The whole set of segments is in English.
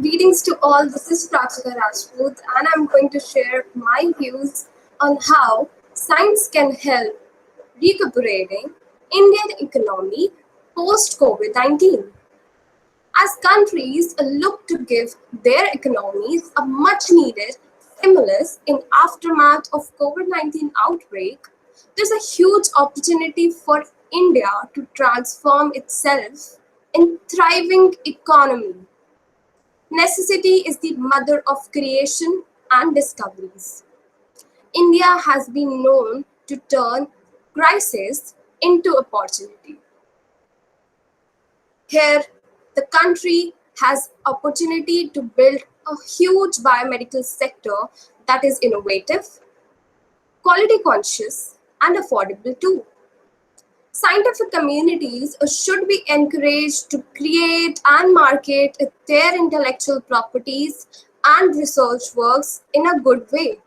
Greetings to all. This is Prachika Rajput, and I'm going to share my views on how science can help recuperating Indian economy post COVID-19. As countries look to give their economies a much-needed stimulus in aftermath of COVID-19 outbreak, there's a huge opportunity for India to transform itself in thriving economy. Necessity is the mother of creation and discoveries. India has been known to turn crisis into opportunity. Here, the country has opportunity to build a huge biomedical sector that is innovative, quality conscious, and affordable too. Scientific communities should be encouraged to create and market their intellectual properties and research works in a good way.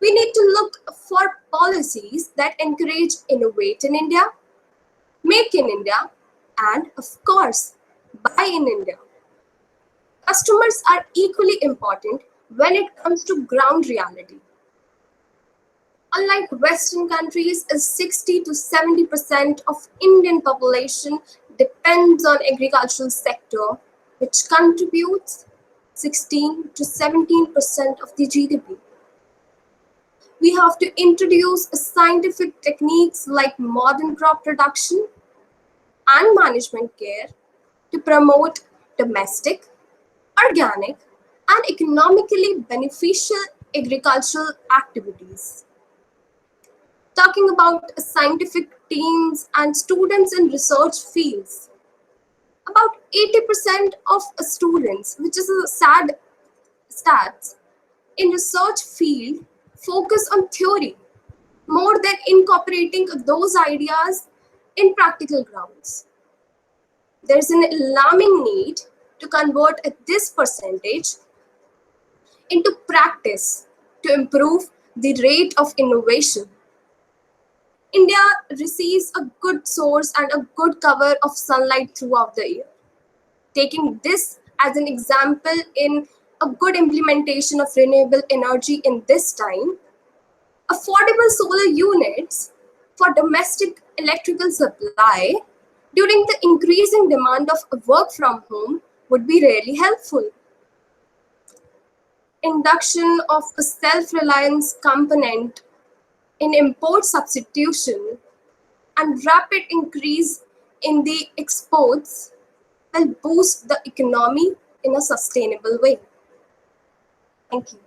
We need to look for policies that encourage innovate in India, make in India, and of course, buy in India. Customers are equally important when it comes to ground reality. Unlike Western countries, 60 to 70% of Indian population depends on agricultural sector, which contributes 16 to 17% of the GDP. We have to introduce scientific techniques like modern crop production and management care to promote domestic, organic, and economically beneficial agricultural activities. Talking about scientific teams and students in research fields, about 80% of students, which is a sad stats, in research field focus on theory more than incorporating those ideas in practical grounds. There is an alarming need to convert this percentage into practice to improve the rate of innovation. India receives a good source and a good cover of sunlight throughout the year. Taking this as an example in a good implementation of renewable energy in this time, affordable solar units for domestic electrical supply during the increasing demand of work from home would be really helpful. Induction of a self-reliance component in import substitution and rapid increase in the exports will boost the economy in a sustainable way. Thank you.